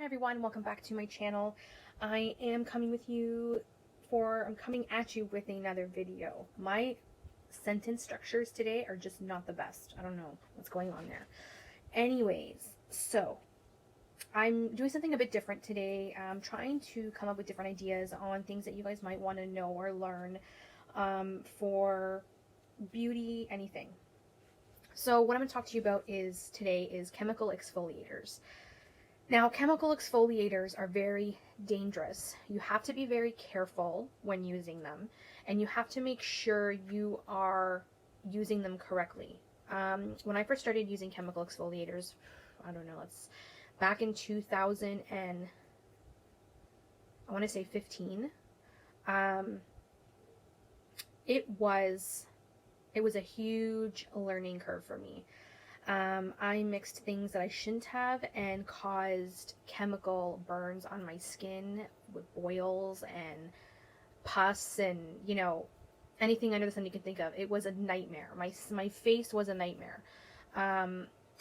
Hi everyone, welcome back to my channel. I'm coming at you with another video. My sentence structures today are just not the best. I don't know what's going on there. Anyways, so I'm doing something a bit different today. I'm trying to come up with different ideas on things that you guys might want to know or learn for beauty, anything. So what I'm going to talk to you about today is chemical exfoliators. Now, chemical exfoliators are very dangerous. You have to be very careful when using them, and you have to make sure you are using them correctly. When I first started using chemical exfoliators, I don't know, it's back in 2000 and I want to say 15. It was a huge learning curve for me. I mixed things that I shouldn't have and caused chemical burns on my skin with boils and pus and, you know, anything under the sun you can think of. It was a nightmare. My face was a nightmare.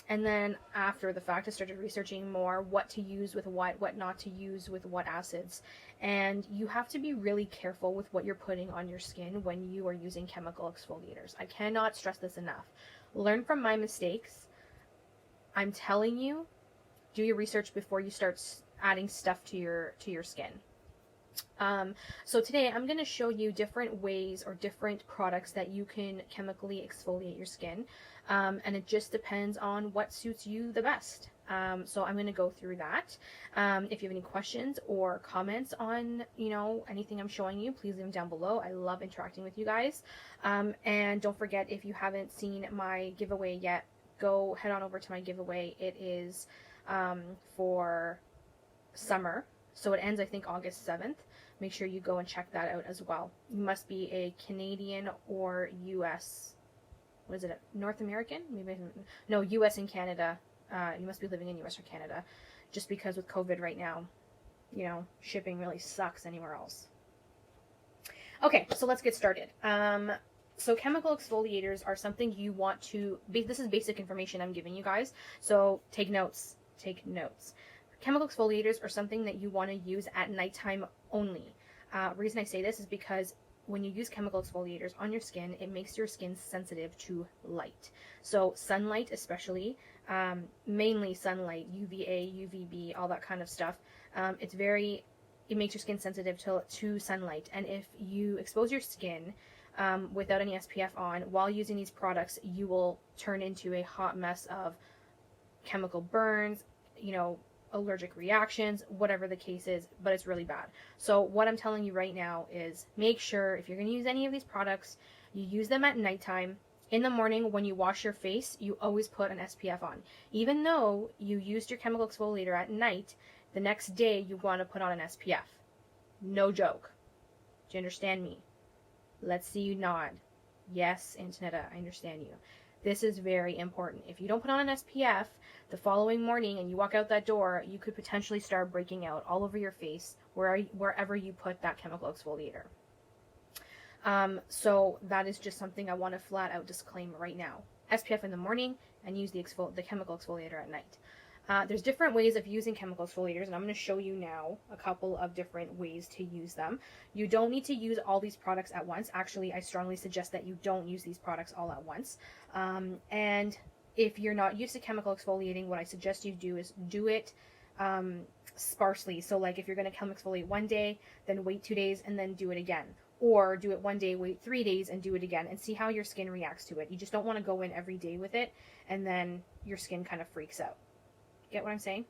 And then after the fact, I started researching more what to use with what not to use with what acids. And you have to be really careful with what you're putting on your skin when you are using chemical exfoliators. I cannot stress this enough. Learn from my mistakes. I'm telling you, do your research before you start adding stuff to your skin. So today I'm going to show you different ways or different products that you can chemically exfoliate your skin. And it just depends on what suits you the best. So I'm going to go through that. If you have any questions or comments on, anything I'm showing you, please leave them down below. I love interacting with you guys. And don't forget, if you haven't seen my giveaway yet, go head on over to my giveaway. It is for summer. So it ends, I think, August 7th. Make sure you go and check that out as well. You must be a Canadian or U.S. What is it? North American? Maybe no, U.S. and Canada. You must be living in U.S. or Canada, just because with COVID right now, shipping really sucks anywhere else. Okay, so let's get started. So chemical exfoliators are something you want to. This is basic information I'm giving you guys. So take notes. Take notes. Chemical exfoliators are something that you want to use at nighttime only. Reason I say this is because when you use chemical exfoliators on your skin, it makes your skin sensitive to light. So sunlight especially, mainly sunlight, UVA, UVB, all that kind of stuff. It makes your skin sensitive to sunlight. And if you expose your skin without any SPF on while using these products, you will turn into a hot mess of chemical burns, allergic reactions, whatever the case is, but it's really bad. So what I'm telling you right now is make sure if you're going to use any of these products, you use them at nighttime. In the morning when you wash your face, you always put an SPF on. Even though you used your chemical exfoliator at night, the next day you want to put on an SPF. No joke. Do you understand me? Let's see you nod. Yes, Antonetta, I understand you. This is very important. If you don't put on an SPF the following morning and you walk out that door, you could potentially start breaking out all over your face wherever you put that chemical exfoliator. So that is just something I want to flat out disclaim right now. SPF in the morning and use the chemical exfoliator at night. There's different ways of using chemical exfoliators, and I'm going to show you now a couple of different ways to use them. You don't need to use all these products at once. Actually, I strongly suggest that you don't use these products all at once. And if you're not used to chemical exfoliating, what I suggest you do is do it sparsely. So like if you're going to chemical exfoliate one day, then wait 2 days and then do it again. Or do it one day, wait 3 days and do it again and see how your skin reacts to it. You just don't want to go in every day with it and then your skin kind of freaks out. Get what I'm saying?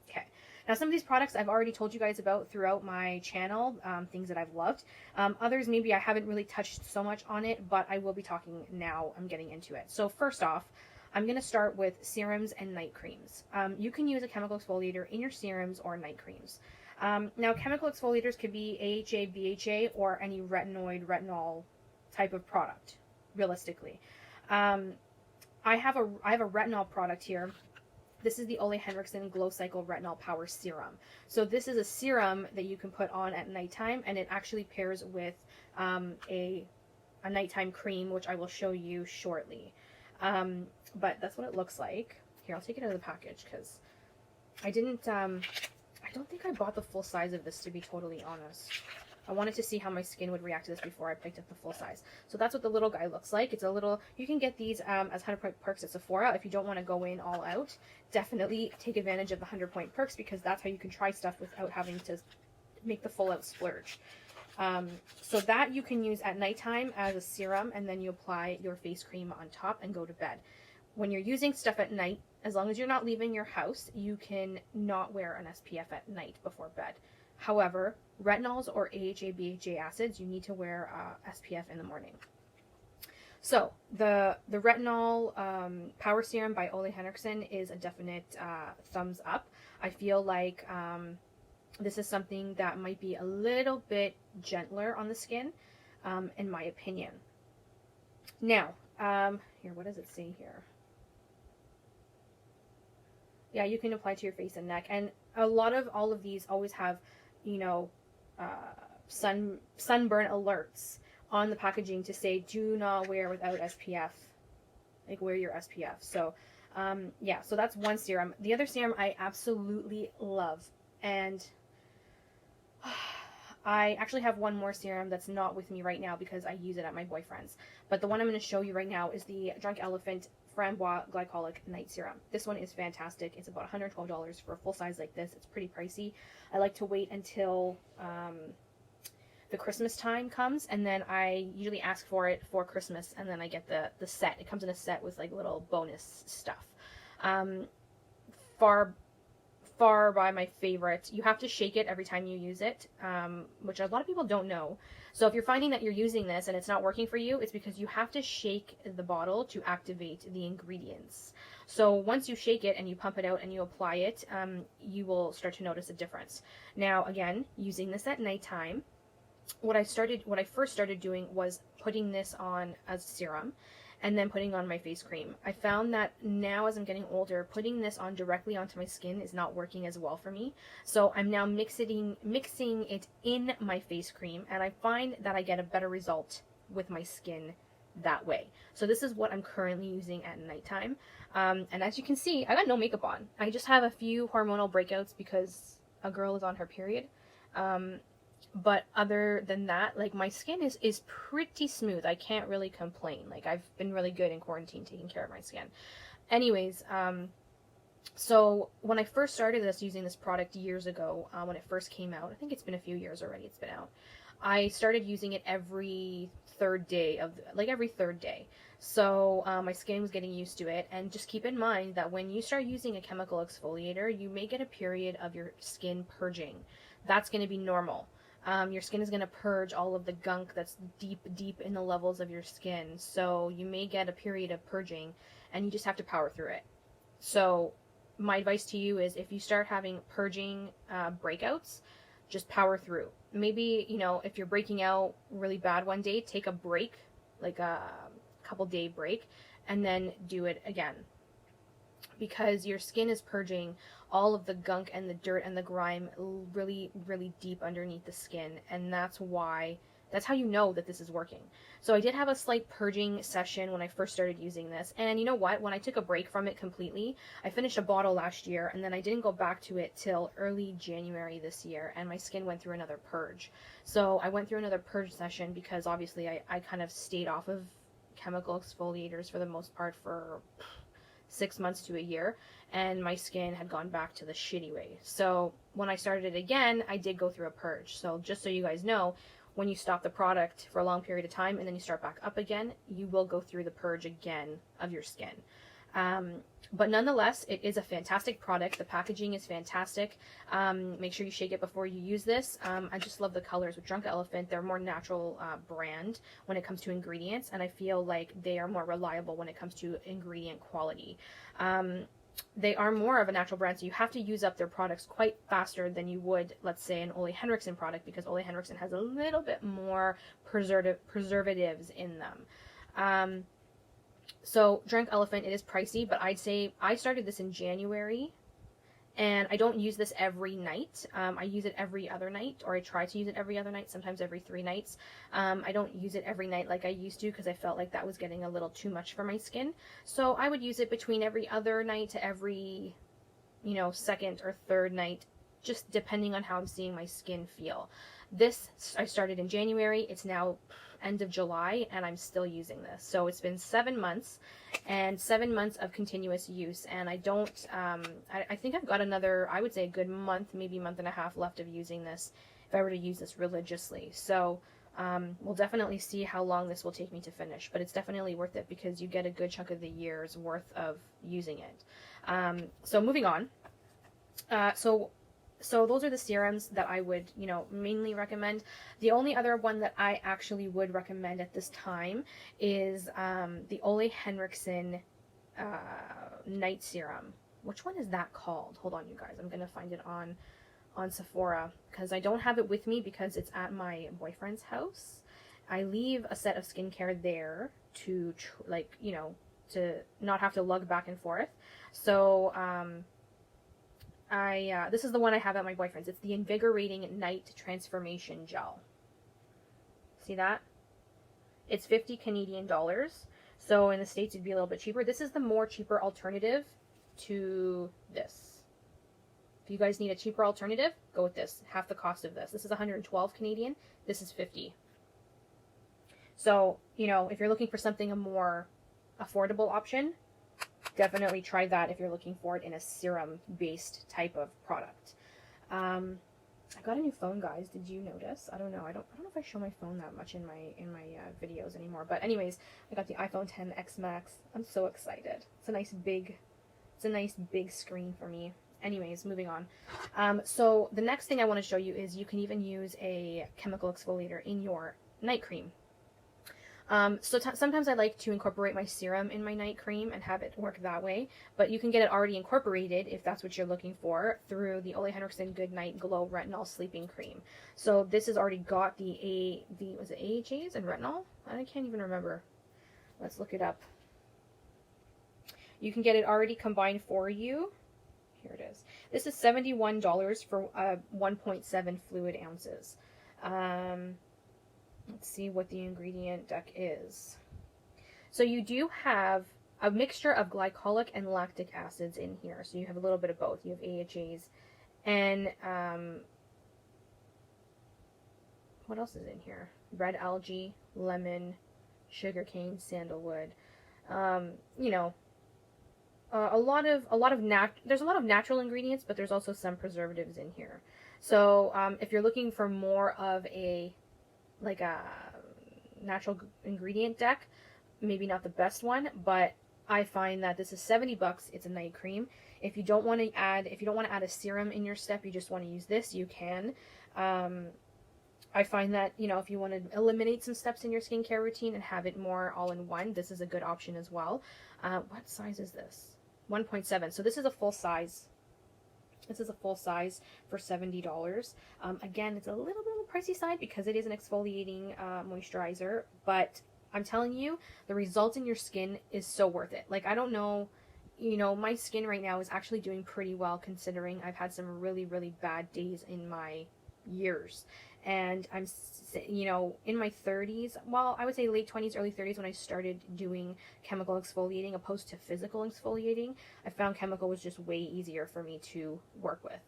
Okay. Now some of these products I've already told you guys about throughout my channel, things that I've loved. Others maybe I haven't really touched so much on it, but I will be talking now. I'm getting into it. So first off, I'm going to start with serums and night creams. You can use a chemical exfoliator in your serums or night creams. Now chemical exfoliators could be AHA, BHA, or any retinol type of product, realistically. I have a retinol product here. This is the Ole Henriksen Glow Cycle Retinol Power Serum. So this is a serum that you can put on at nighttime, and it actually pairs with a nighttime cream, which I will show you shortly. But that's what it looks like. Here, I'll take it out of the package because I didn't I don't think I bought the full size of this, to be totally honest. I wanted to see how my skin would react to this before I picked up the full size. So that's what the little guy looks like. It's a little, you can get these as 100-point perks at Sephora. If you don't want to go in all out, definitely take advantage of the 100-point perks, because that's how you can try stuff without having to make the full out splurge. So that you can use at nighttime as a serum, and then you apply your face cream on top and go to bed. When you're using stuff at night, as long as you're not leaving your house, you can not wear an SPF at night before bed. However, retinols or AHA, BHA acids, you need to wear SPF in the morning. So the retinol power serum by Ole Henriksen is a definite thumbs up. I feel like this is something that might be a little bit gentler on the skin, in my opinion. Now, here, what does it say here? Yeah, you can apply to your face and neck, and all of these always have, you know, sunburn alerts on the packaging to say do not wear without SPF, like wear your SPF. So yeah, so that's one serum. The other serum I absolutely love, and I actually have one more serum that's not with me right now because I use it at my boyfriend's, but the one I'm going to show you right now is the Drunk Elephant Framboise Glycolic Night Serum. This one is fantastic. It's about $112 for a full size like this. It's pretty pricey. I like to wait until the Christmas time comes, and then I usually ask for it for Christmas, and then I get the set. It comes in a set with like little bonus stuff. Far by my favorite. You have to shake it every time you use it, which a lot of people don't know. So if you're finding that you're using this and it's not working for you, it's because you have to shake the bottle to activate the ingredients. So once you shake it and you pump it out and you apply it, you will start to notice a difference. Now, again, using this at nighttime, what I first started doing was putting this on as a serum and then putting on my face cream. I found that now, as I'm getting older, putting this on directly onto my skin is not working as well for me. So I'm now mixing it in my face cream, and I find that I get a better result with my skin that way. So this is what I'm currently using at nighttime. And as you can see, I got no makeup on. I just have a few hormonal breakouts because a girl is on her period. But other than that, like, my skin is pretty smooth. I can't really complain. Like, I've been really good in quarantine taking care of my skin. Anyways, so when I first started using this product years ago, when it first came out, I think it's been a few years already it's been out, I started using it every third day. So my skin was getting used to it. And just keep in mind that when you start using a chemical exfoliator, you may get a period of your skin purging. That's going to be normal. Your skin is going to purge all of the gunk that's deep in the levels of your skin. So you may get a period of purging, and you just have to power through it. So my advice to you is, if you start having purging breakouts, just power through. Maybe, you know, if you're breaking out really bad one day, take a break, like a couple-day break, and then do it again. Because your skin is purging all of the gunk and the dirt and the grime really, really deep underneath the skin, and that's how you know that this is working. So I did have a slight purging session when I first started using this, and you know what? When I took a break from it completely, I finished a bottle last year, and then I didn't go back to it till early January this year, and my skin went through another purge. So I went through another purge session because obviously I kind of stayed off of chemical exfoliators for the most part for 6 months to a year, and my skin had gone back to the shitty way. So when I started it again, I did go through a purge. So just so you guys know, when you stop the product for a long period of time and then you start back up again, you will go through the purge again of your skin. But nonetheless, it is a fantastic product. The packaging is fantastic. Make sure you shake it before you use this. I just love the colors with Drunk Elephant. They're a more natural brand when it comes to ingredients, and I feel like they are more reliable when it comes to ingredient quality. They are more of a natural brand, so you have to use up their products quite faster than you would, let's say, an Ole Henriksen product, because Ole Henriksen has a little bit more preservatives in them. So Drunk Elephant, it is pricey, but I'd say I started this in January, and I don't use this every night. I use it every other night, or I try to use it every other night, sometimes every 3 nights. I don't use it every night like I used to, because I felt like that was getting a little too much for my skin. So I would use it between every other night to every, second or third night, just depending on how I'm seeing my skin feel. This I started in January. It's now end of July, and I'm still using this. So it's been 7 months, and 7 months of continuous use. And I don't, I think I've got another, I would say a good month, maybe month and a half left of using this, if I were to use this religiously. So we'll definitely see how long this will take me to finish, but it's definitely worth it because you get a good chunk of the year's worth of using it. So moving on. So those are the serums that I would, mainly recommend. The only other one that I actually would recommend at this time is the Ole Henriksen night serum. Which one is that called? Hold on, you guys. I'm going to find it on Sephora because I don't have it with me because it's at my boyfriend's house. I leave a set of skincare there to, to not have to lug back and forth. So, this is the one I have at my boyfriend's. It's the Invigorating Night Transformation Gel. See that? It's 50 Canadian dollars. So in the States it'd be a little bit cheaper. This is the more cheaper alternative to this. If you guys need a cheaper alternative, go with this. Half the cost of this. This is 112 Canadian. This is 50. So, if you're looking for something a more affordable option, definitely try that if you're looking for it in a serum-based type of product. I got a new phone, guys. Did you notice? I don't know. I don't know if I show my phone that much in my videos anymore. But anyways, I got the iPhone X Max. I'm so excited. It's a nice big screen for me. Anyways, moving on. So the next thing I want to show you is you can even use a chemical exfoliator in your night cream. Sometimes I like to incorporate my serum in my night cream and have it work that way, but you can get it already incorporated if that's what you're looking for through the Ole Henriksen Good Night Glow Retinol Sleeping Cream. So this has already got was it AHAs and retinol? I can't even remember. Let's look it up. You can get it already combined for you. Here it is. This is $71 for 1.7 fluid ounces. Let's see what the ingredient deck is. So you do have a mixture of glycolic and lactic acids in here. So you have a little bit of both. You have AHAs and what else is in here? Red algae, lemon, sugarcane, sandalwood. There's a lot of natural ingredients, but there's also some preservatives in here. So if you're looking for more of a natural ingredient deck, maybe not the best one, but I find that this is $70. It's a night cream. If you don't want to add a serum in your step, you just want to use this, you can. I find that, if you want to eliminate some steps in your skincare routine and have it more all in one, this is a good option as well. What size is this? 1.7. So this is a full size. This is a full size for $70. Again, it's a little bit on the pricey side because it is an exfoliating moisturizer, but I'm telling you, the result in your skin is so worth it. I don't know, my skin right now is actually doing pretty well considering I've had some really, really bad days in my years. And I'm, in my 30s, well, I would say late 20s, early 30s when I started doing chemical exfoliating opposed to physical exfoliating, I found chemical was just way easier for me to work with.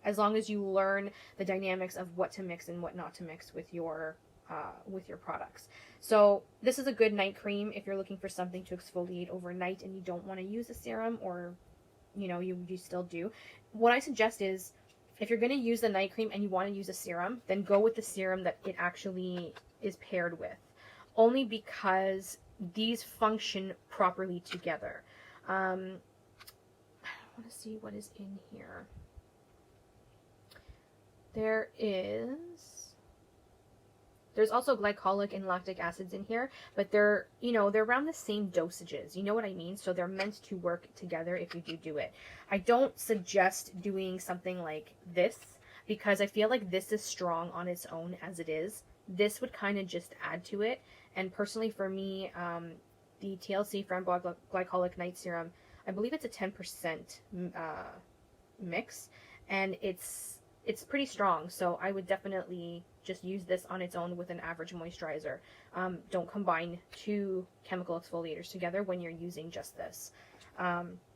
As long as you learn the dynamics of what to mix and what not to mix with your products. So this is a good night cream if you're looking for something to exfoliate overnight and you don't want to use a serum, or, you still do. What I suggest is, if you're going to use the night cream and you want to use a serum, then go with the serum that it actually is paired with. Only because these function properly together. I want to see what is in here. There's also glycolic and lactic acids in here, but they're around the same dosages. You know what I mean? So they're meant to work together if you do it. I don't suggest doing something like this because I feel like this is strong on its own as it is. This would kind of just add to it. And personally for me, the TLC Framboise Glycolic Night Serum, I believe it's a 10% mix, and it's pretty strong. So I would definitely just use this on its own with an average moisturizer. Don't combine two chemical exfoliators together when you're using just this.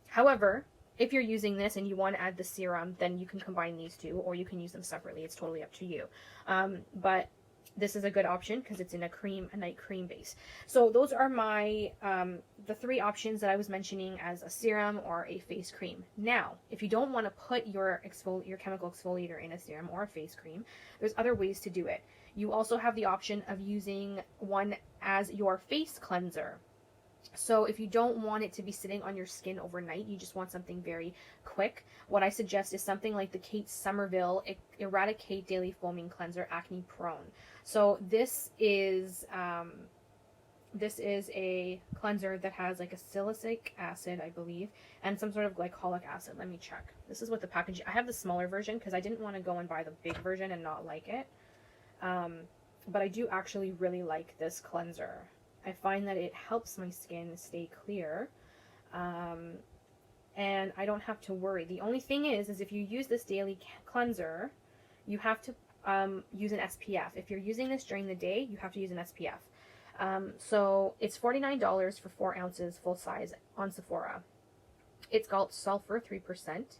However, if you're using this and you want to add the serum, then you can combine these two, or you can use them separately. It's totally up to you. But this is a good option because it's in a night cream base. So those are my the 3 options that I was mentioning as a serum or a face cream. Now, if you don't want to put your chemical exfoliator in a serum or a face cream, there's other ways to do it. You also have the option of using one as your face cleanser. So if you don't want it to be sitting on your skin overnight, you just want something very quick, what I suggest is something like the Kate Somerville Eradicate Daily Foaming Cleanser Acne Prone. So this is a cleanser that has like a salicylic acid, I believe, and some sort of glycolic acid. Let me check. This is what the package. I have the smaller version because I didn't want to go and buy the big version and not like it. But I do actually really like this cleanser. I find that it helps my skin stay clear, and I don't have to worry. The only thing is if you use this daily cleanser, you have to use an SPF. If you're using this during the day, you have to use an SPF. So it's $49 for 4 ounces full size on Sephora. It's got sulfur 3%.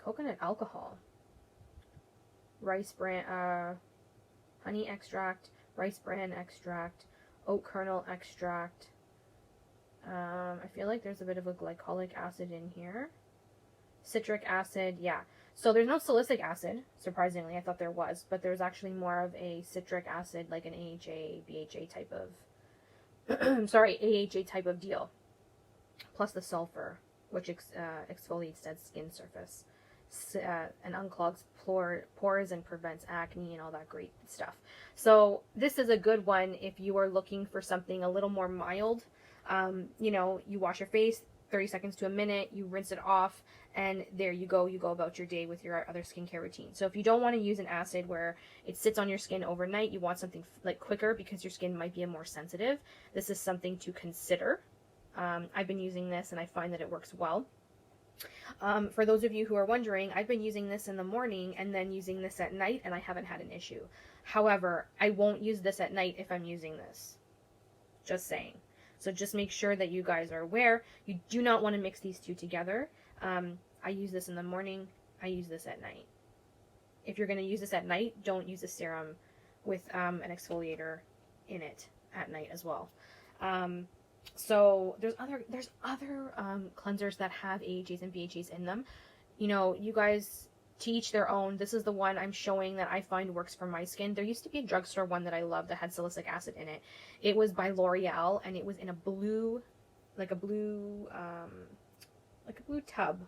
Coconut alcohol. Rice bran, honey extract, rice bran extract, oat kernel extract. I feel like there's a bit of a glycolic acid in here. Citric acid, yeah. So there's no salicylic acid, surprisingly. I thought there was, but there's actually more of a citric acid, like an AHA, BHA type of, sorry, AHA type of deal. Plus the sulfur, which exfoliates dead skin surface. And unclogs pores and prevents acne and all that great stuff. So this is a good one if you are looking for something a little more mild. You know, you wash your face 30 seconds to a minute, you rinse it off, and there you go about your day with your other skincare routine. So if you don't want to use an acid where it sits on your skin overnight, you want something like quicker because your skin might be more sensitive, this is something to consider. I've been using this and I find that it works well. For those of you who are wondering, I've been using this in the morning and then using this at night, and I haven't had an issue. However, I won't use this at night if I'm using this. Just saying. So just make sure that you guys are aware. You do not want to mix these two together. I use this in the morning. I use this at night. If you're going to use this at night, don't use a serum with an exfoliator in it at night as well. So there's other cleansers that have AHAs and BHAs in them. You know, you guys, to each their own. This is the one I'm showing that I find works for my skin. There used to be a drugstore one that I loved that had salicylic acid in it. It was by L'Oreal, and it was in a blue tub.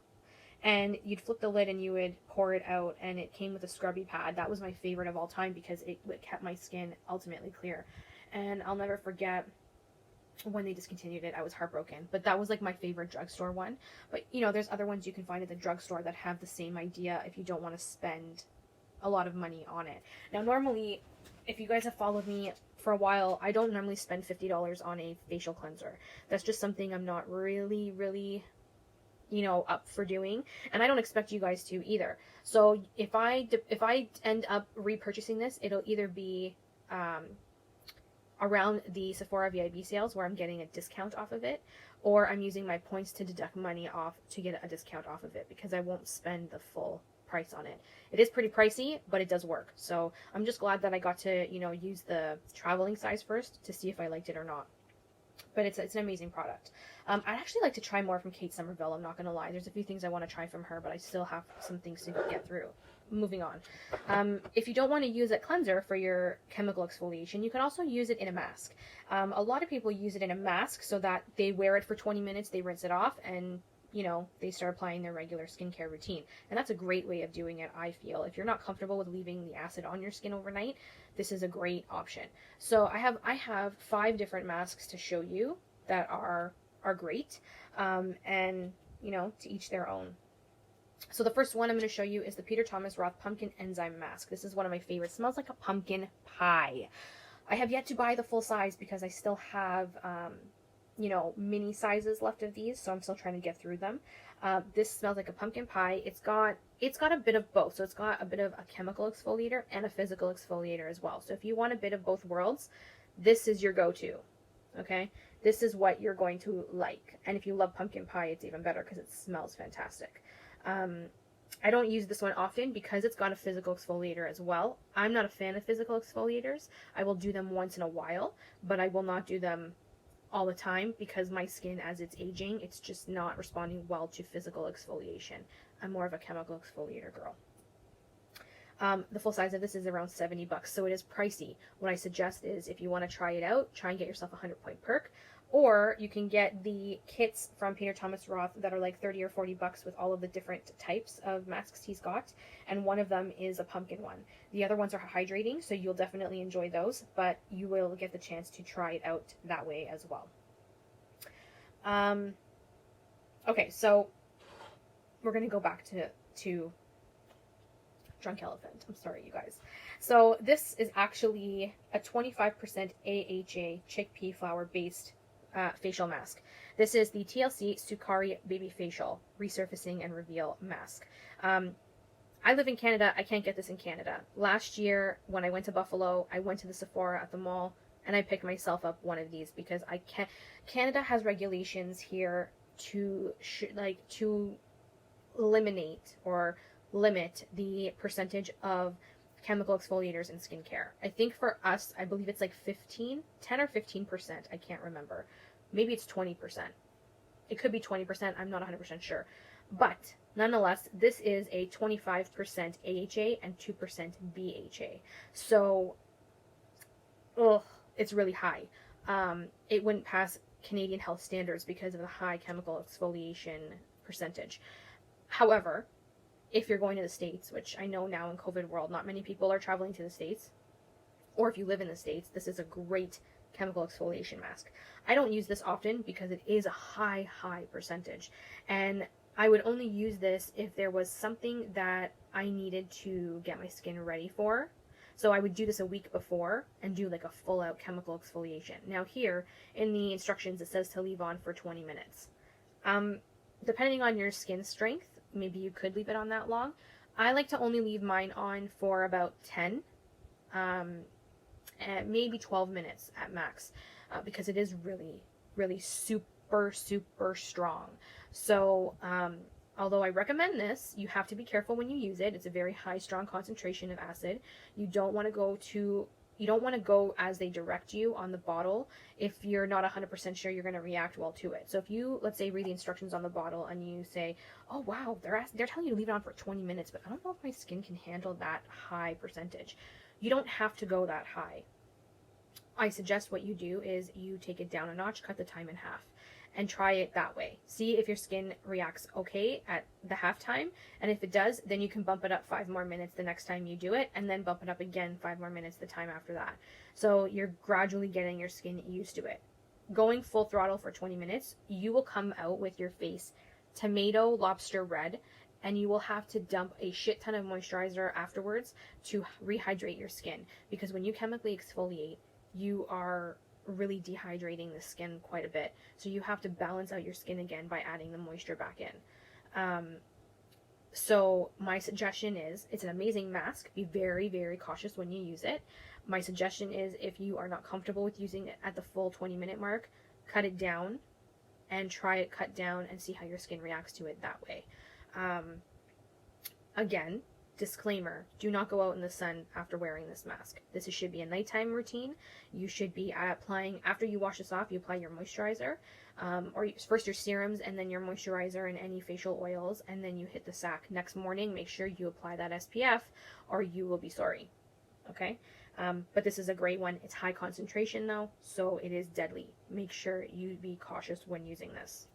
And you'd flip the lid and you would pour it out, and it came with a scrubby pad. That was my favorite of all time because it kept my skin ultimately clear. And I'll never forget when they discontinued it. I was heartbroken, but that was like my favorite drugstore one. But you know, there's other ones you can find at the drugstore that have the same idea if you don't want to spend a lot of money on it. Now, normally, if you guys have followed me for a while, I don't normally spend $50 on a facial cleanser. That's just something I'm not really, you know, up for doing, and I don't expect you guys to either. So if I end up repurchasing this, it'll either be around the Sephora VIB sales where I'm getting a discount off of it, or I'm using my points to deduct money off to get a discount off of it, because I won't spend the full price on it. It is pretty pricey, but it does work. So I'm just glad that I got to, you know, use the traveling size first to see if I liked it or not. But it's an amazing product. I'd actually like to try more from Kate Somerville, I'm not going to lie. There's a few things I want to try from her, but I still have some things to get through. Moving on. If you don't want to use a cleanser for your chemical exfoliation, you can also use it in a mask. A lot of people use it in a mask so that they wear it for 20 minutes, they rinse it off, and you know, they start applying their regular skincare routine. And that's a great way of doing it, I feel. If you're not comfortable with leaving the acid on your skin overnight, this is a great option. So I have 5 different masks to show you that are great. And, you know, to each their own. So the first one I'm going to show you is the Peter Thomas Roth Pumpkin Enzyme Mask. This is one of my favorites. It smells like a pumpkin pie. I have yet to buy the full size because I still have, you know, mini sizes left of these, so I'm still trying to get through them. This smells like a pumpkin pie. It's got a bit of both. So it's got a bit of a chemical exfoliator and a physical exfoliator as well. So if you want a bit of both worlds, this is your go-to. Okay, this is what you're going to like. And if you love pumpkin pie, it's even better because it smells fantastic. Um, I don't use this one often because it's got a physical exfoliator as well. I'm not a fan of physical exfoliators. I will do them once in a while, but I will not do them all the time because my skin, as it's aging, it's just not responding well to physical exfoliation. I'm more of a chemical exfoliator girl. The full size of this is around 70 bucks, so it is pricey. What I suggest is if you want to try it out, try and get yourself a 100-point perk, or you can get the kits from Peter Thomas Roth that are like 30 or 40 bucks with all of the different types of masks he's got, and one of them is a pumpkin one. The other ones are hydrating, so you'll definitely enjoy those, but you will get the chance to try it out that way as well. Okay, so we're going to go back to Drunk Elephant. I'm sorry, you guys. So this is actually a 25% AHA chickpea flour based facial mask. This is the TLC Sukari Baby Facial Resurfacing and Reveal Mask. I live in Canada. I can't get this in Canada. Last year, when I went to Buffalo, I went to the Sephora at the mall, and I picked myself up one of these because I can't. Canada has regulations here to to eliminate or limit the percentage of chemical exfoliators in skincare. I think for us, I believe it's like 10 or 15%. I can't remember. Maybe it's 20%. It could be 20%. I'm not 100% sure. But nonetheless, this is a 25% AHA and 2% BHA. So, it's really high. It wouldn't pass Canadian health standards because of the high chemical exfoliation percentage. However, if you're going to the States, which I know now in COVID world, not many people are traveling to the States, or if you live in the States, this is a great chemical exfoliation mask. I don't use this often because it is a high percentage. And I would only use this if there was something that I needed to get my skin ready for. So I would do this a week before and do like a full out chemical exfoliation. Now here in the instructions, it says to leave on for 20 minutes. Depending on your skin strength, maybe you could leave it on that long. I like to only leave mine on for about 10, and maybe 12 minutes at max, because it is really super strong. So, although I recommend this, you have to be careful when you use it. It's a very high, strong concentration of acid. You don't want to go as they direct you on the bottle if you're not 100% sure you're going to react well to it. So if you, let's say, read the instructions on the bottle and you say, oh wow, they're telling you to leave it on for 20 minutes, but I don't know if my skin can handle that high percentage. You don't have to go that high. I suggest what you do is you take it down a notch, cut the time in half, and try it that way. See if your skin reacts okay at the half time, and if it does, then you can bump it up 5 more minutes the next time you do it, and then bump it up again 5 more minutes the time after that. So you're gradually getting your skin used to it. Going full throttle for 20 minutes, you will come out with your face tomato lobster red, and you will have to dump a shit ton of moisturizer afterwards to rehydrate your skin, because when you chemically exfoliate, you are really dehydrating the skin quite a bit. So you have to balance out your skin again by adding the moisture back in. So my suggestion is, it's an amazing mask. Be very cautious when you use it. My suggestion is, if you are not comfortable with using it at the full 20-minute mark, cut it down and try it cut down and see how your skin reacts to it that way. Again, disclaimer, do not go out in the sun after wearing this mask. This should be a nighttime routine. You should be applying, after you wash this off, you apply your moisturizer, first your serums and then your moisturizer and any facial oils, and then you hit the sack. Next morning, make sure you apply that SPF or you will be sorry. Okay? But this is a great one. It's high concentration though, so it is deadly. Make sure you be cautious when using this.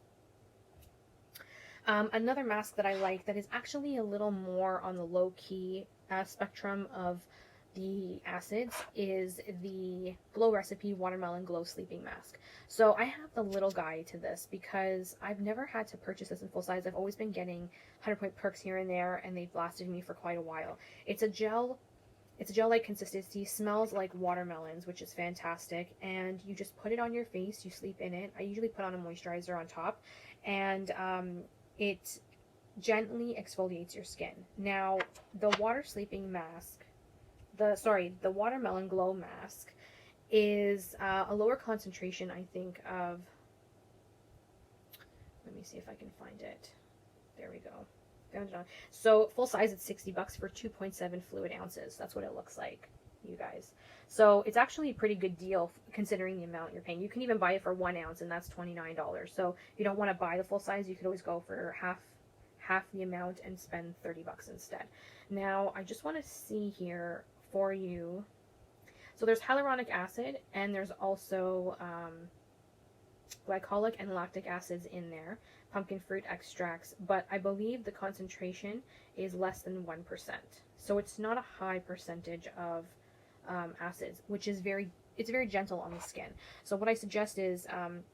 Another mask that I like that is actually a little more on the low-key spectrum of the acids is the Glow Recipe Watermelon Glow Sleeping Mask. So I have the little guy to this because I've never had to purchase this in full size. I've always been getting 100-point perks here and there, and they've lasted me for quite a while. It's a gel-like consistency, smells like watermelons, which is fantastic, and you just put it on your face, you sleep in it. I usually put on a moisturizer on top, and it gently exfoliates your skin. Now, the watermelon glow mask is a lower concentration, I think, of, let me see if I can find it. There we go. So full size, it's $60 for 2.7 fluid ounces. That's what it looks like, you guys. So it's actually a pretty good deal considering the amount you're paying. You can even buy it for 1 ounce, and that's $29. So if you don't want to buy the full size, you could always go for half the amount and spend $30 instead. Now, I just want to see here for you. So there's hyaluronic acid, and there's also glycolic and lactic acids in there, pumpkin fruit extracts, but I believe the concentration is less than 1%. So it's not a high percentage of acids, which is it's very gentle on the skin. So what I suggest is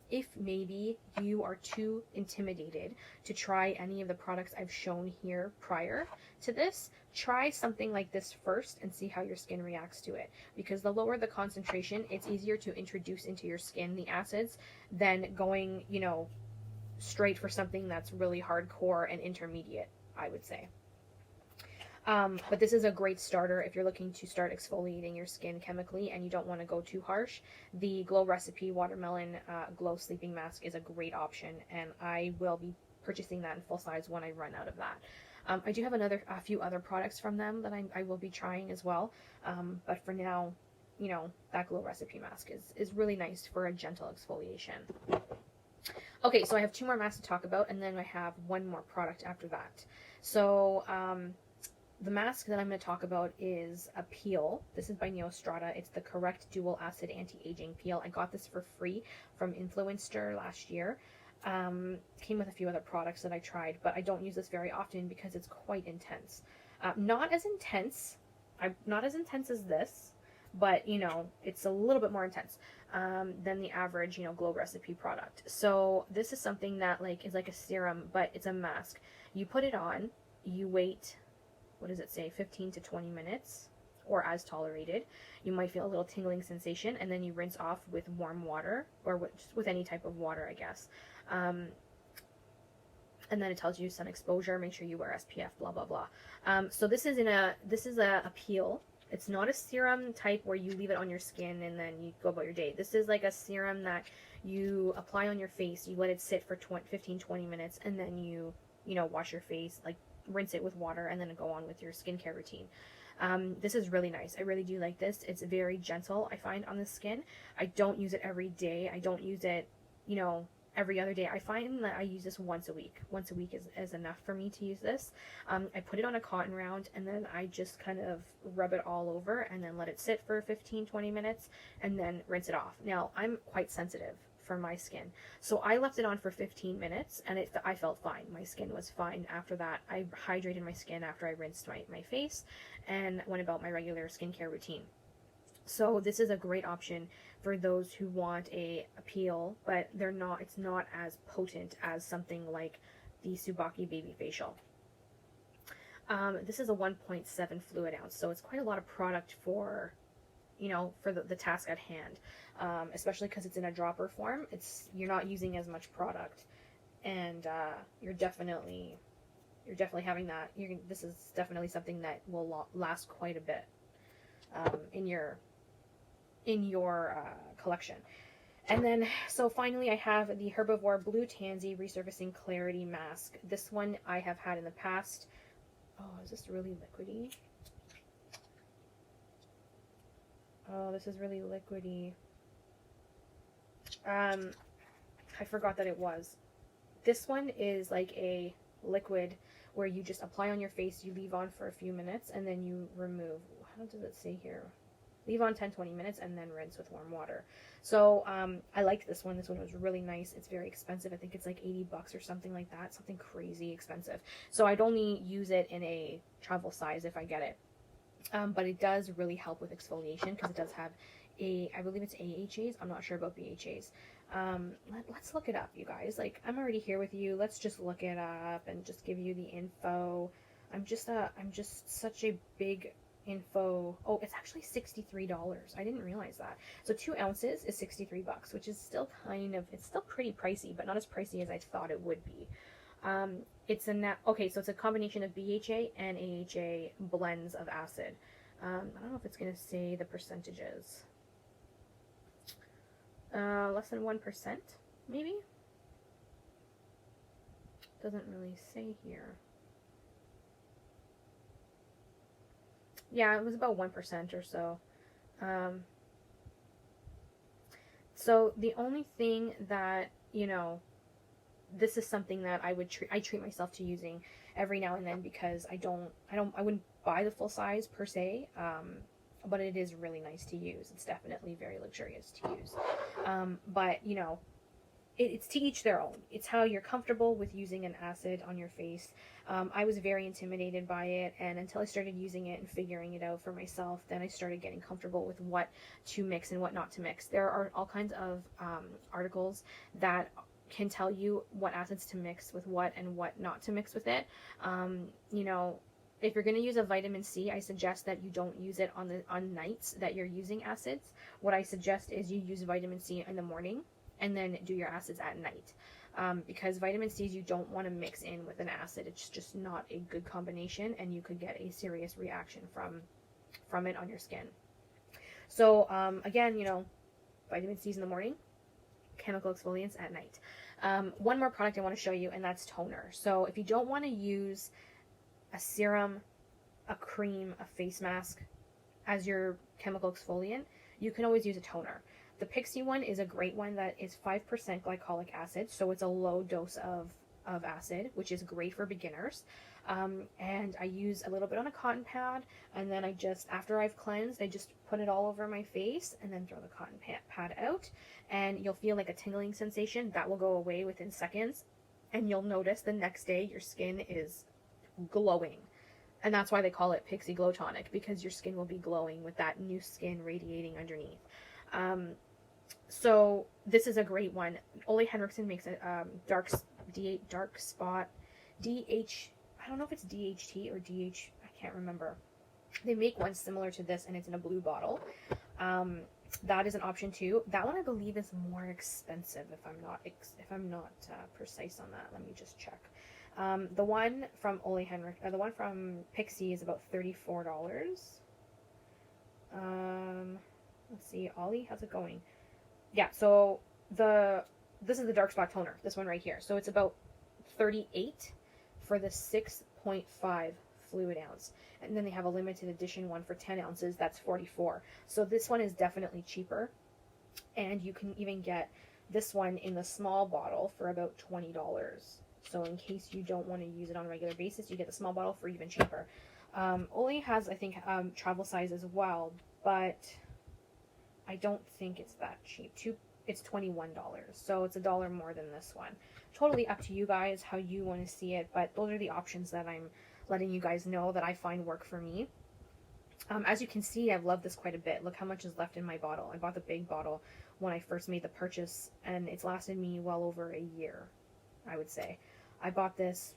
if maybe you are too intimidated to try any of the products I've shown here prior to this, try something like this first and see how your skin reacts to it. Because the lower the concentration, it's easier to introduce into your skin the acids than going, you know, straight for something that's really hardcore and intermediate, I would say. But this is a great starter if you're looking to start exfoliating your skin chemically and you don't want to go too harsh. The Glow Recipe Watermelon Glow Sleeping Mask is a great option, and I will be purchasing that in full size when I run out of that. I do have a few other products from them that I will be trying as well. But for now, you know, that Glow Recipe Mask is really nice for a gentle exfoliation. Okay, so I have 2 more masks to talk about, and then I have 1 more product after that. So, the mask that I'm going to talk about is a peel. This is by Neostrata. It's the Correct Dual Acid Anti-Aging Peel. I got this for free from Influencer last year. Came with a few other products that I tried, but I don't use this very often because it's quite intense. Not as intense as this, but, you know, it's a little bit more intense than the average, you know, Glow Recipe product. So this is something that is like a serum, but it's a mask. You put it on, you wait, what does it say, 15 to 20 minutes, or as tolerated. You might feel a little tingling sensation, and then you rinse off with warm water, or with any type of water, I guess. And then it tells you sun exposure, make sure you wear SPF, blah, blah, blah. So this is a peel. It's not a serum type where you leave it on your skin and then you go about your day. This is like a serum that you apply on your face, you let it sit for 15-20 minutes, and then you know, wash your face, like rinse it with water, and then go on with your skincare routine. This is really nice. I really do like this. It's very gentle, I find, on the skin. I don't use it every day. I don't use it, you know, every other day. I find that I use this once a week. Once a week is enough for me to use this. I put it on a cotton round, and then I just kind of rub it all over and then let it sit for 15-20 minutes and then rinse it off. Now, I'm quite sensitive for my skin, so I left it on for 15 minutes and I felt fine. My skin was fine after that. I hydrated my skin after I rinsed my face and went about my regular skincare routine. So this is a great option for those who want a peel, but it's not as potent as something like the Subaki Baby Facial. This is a 1.7 fluid ounce, so it's quite a lot of product for, you know, for the task at hand, especially because it's in a dropper form. You're not using as much product, and you're definitely having that. This is definitely something that will last quite a bit in your collection. And then, so finally, I have the Herbivore Blue Tan Resurfacing Clarity Mask. This one I have had in the past. Oh, is this really liquidy? Oh, this is really liquidy. I forgot that it was. This one is like a liquid where you just apply on your face, you leave on for a few minutes, and then you remove. How does it say here? Leave on 10-20 minutes and then rinse with warm water. So I liked this one. This one was really nice. It's very expensive. I think it's like $80 or something like that. Something crazy expensive. So I'd only use it in a travel size if I get it. But it does really help with exfoliation because it does have I believe it's AHAs. I'm not sure about BHAs. Let's look it up, you guys. Like, I'm already here with you. Let's just look it up and just give you the info. I'm just such a big info. Oh, it's actually $63. I didn't realize that. So 2 ounces is $63, which is still it's still pretty pricey, but not as pricey as I thought it would be. Okay, so it's a combination of BHA and AHA blends of acid. I don't know if it's going to say the percentages. Less than 1%, maybe? Doesn't really say here. Yeah, it was about 1% or so. Um, so the only thing that, you know, this is something that I treat myself to using every now and then, because I wouldn't buy the full size per se, but it is really nice to use. It's definitely very luxurious to use. But you know, it's to each their own. It's how you're comfortable with using an acid on your face. I was very intimidated by it, and until I started using it and figuring it out for myself, then I started getting comfortable with what to mix and what not to mix. There are all kinds of articles that can tell you what acids to mix with what and what not to mix with it. You know, if you're going to use a vitamin C, I suggest that you don't use it on nights that you're using acids. What I suggest is you use vitamin C in the morning and then do your acids at night. Because vitamin C's you don't want to mix in with an acid. It's just not a good combination, and you could get a serious reaction from it on your skin. So again, you know, vitamin C's in the morning, chemical exfoliants at night. One more product I want to show you, and that's toner. So if you don't want to use a serum, a cream, a face mask as your chemical exfoliant, you can always use a toner. The Pixi one is a great one that is 5% glycolic acid, so it's a low dose of acid, which is great for beginners. And I use a little bit on a cotton pad, and then I just, after I've cleansed, I just put it all over my face and then throw the cotton pad out, and you'll feel like a tingling sensation. That will go away within seconds, and you'll notice the next day your skin is glowing. And that's why they call it Pixi Glow Tonic, because your skin will be glowing with that new skin radiating underneath. So this is a great one. Ole Henriksen makes a dark spot DH. I don't know if it's DHT or DH. I can't remember. They make one similar to this, and it's in a blue bottle. That is an option too. That one I believe is more expensive. If I'm not precise on that, let me just check. The one from the one from Pixi is about $34. Let's see, Ollie, how's it going? Yeah, so this is the dark spot toner, this one right here. So it's about 38 for the 6.5 fluid ounce. And then they have a limited edition one for 10 ounces, that's 44. So this one is definitely cheaper. And you can even get this one in the small bottle for about $20. So in case you don't want to use it on a regular basis, you get the small bottle for even cheaper. Ole has, I think, travel size as well, but I don't think it's that cheap. It's $21, so it's $1 more than this one. Totally up to you guys how you want to see it, but those are the options that I'm letting you guys know that I find work for me. As you can see, I've loved this quite a bit. Look how much is left in my bottle. I bought the big bottle when I first made the purchase, and it's lasted me well over a year, I would say. I bought this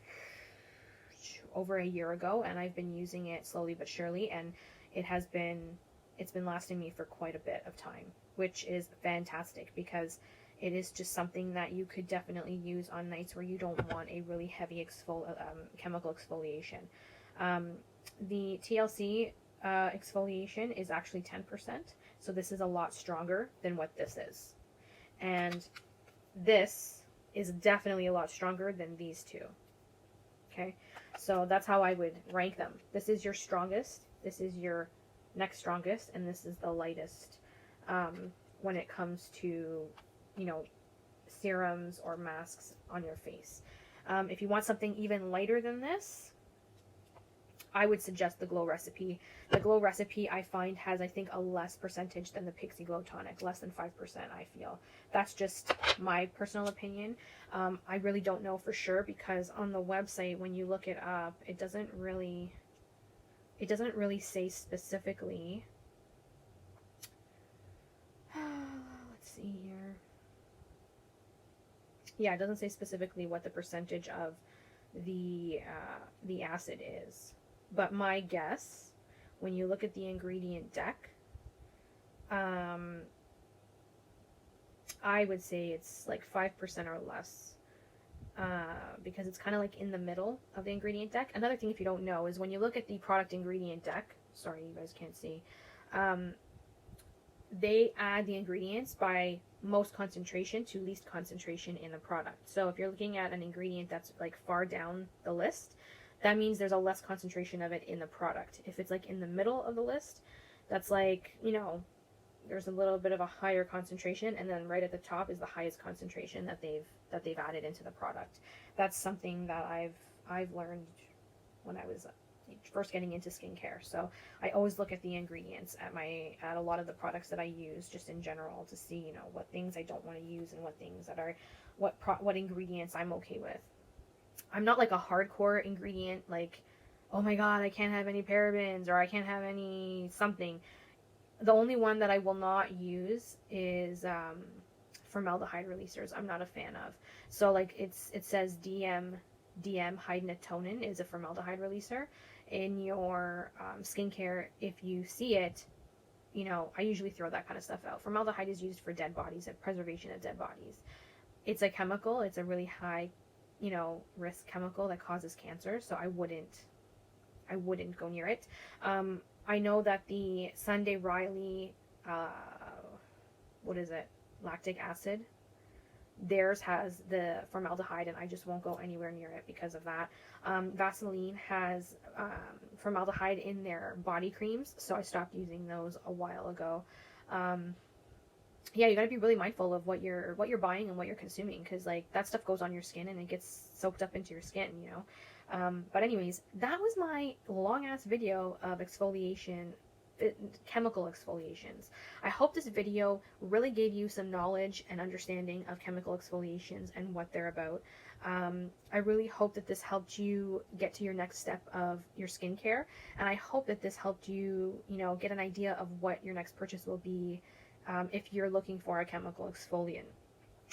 over a year ago, and I've been using it slowly but surely, and it's been lasting me for quite a bit of time, which is fantastic, because it is just something that you could definitely use on nights where you don't want a really heavy chemical exfoliation. The TLC exfoliation is actually 10%, so this is a lot stronger than what this is. And this is definitely a lot stronger than these two. Okay, so that's how I would rank them. This is your strongest, this is your next strongest, and this is the lightest when it comes to, you know, serums or masks on your face. If you want something even lighter than this, I would suggest the Glow Recipe. The Glow Recipe, I find, has, I think, a less percentage than the Pixi Glow Tonic, less than 5%, I feel. That's just my personal opinion. I really don't know for sure, because on the website, when you look it up, it doesn't really say specifically. Let's see here. Yeah, it doesn't say specifically what the percentage of the acid is. But my guess, when you look at the ingredient deck, I would say it's like 5% or less, because it's kind of like in the middle of the ingredient deck. Another thing, if you don't know, is when you look at the product ingredient deck, sorry, you guys can't see, they add the ingredients by most concentration to least concentration in the product. So if you're looking at an ingredient that's like far down the list, that means there's a less concentration of it in the product. If it's like in the middle of the list, that's like, you know, there's a little bit of a higher concentration, and then right at the top is the highest concentration that they've added into the product. That's something that I've learned when I was first getting into skincare. So I always look at the ingredients at a lot of the products that I use, just in general, to see, you know, what things I don't want to use and what things that are what ingredients I'm okay with. I'm not like a hardcore ingredient, like, oh my god, I can't have any parabens or I can't have any something. The only one that I will not use is formaldehyde releasers. I'm not a fan of. So like it says hydnatonin is a formaldehyde releaser in your skincare. If you see it, you know, I usually throw that kind of stuff out. Formaldehyde is used for dead bodies and preservation of dead bodies. It's a chemical. It's a really high, you know, risk chemical that causes cancer. So I wouldn't go near it. I know that the Sunday Riley, what is it? Lactic acid. Theirs has the formaldehyde, and I just won't go anywhere near it because of that. Vaseline has formaldehyde in their body creams, so I stopped using those a while ago. Yeah, you gotta be really mindful of what you're buying and what you're consuming, because like that stuff goes on your skin and it gets soaked up into your skin, you know. But anyways, that was my long ass video of exfoliation, chemical exfoliations. I hope this video really gave you some knowledge and understanding of chemical exfoliations and what they're about. I really hope that this helped you get to your next step of your skincare, and I hope that this helped you, you know, get an idea of what your next purchase will be if you're looking for a chemical exfoliant.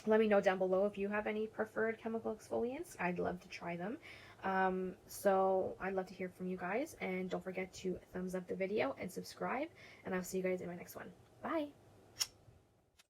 Let me know down below if you have any preferred chemical exfoliants. I'd love to try them. So I'd love to hear from you guys, and don't forget to thumbs up the video and subscribe, and I'll see you guys in my next one. Bye!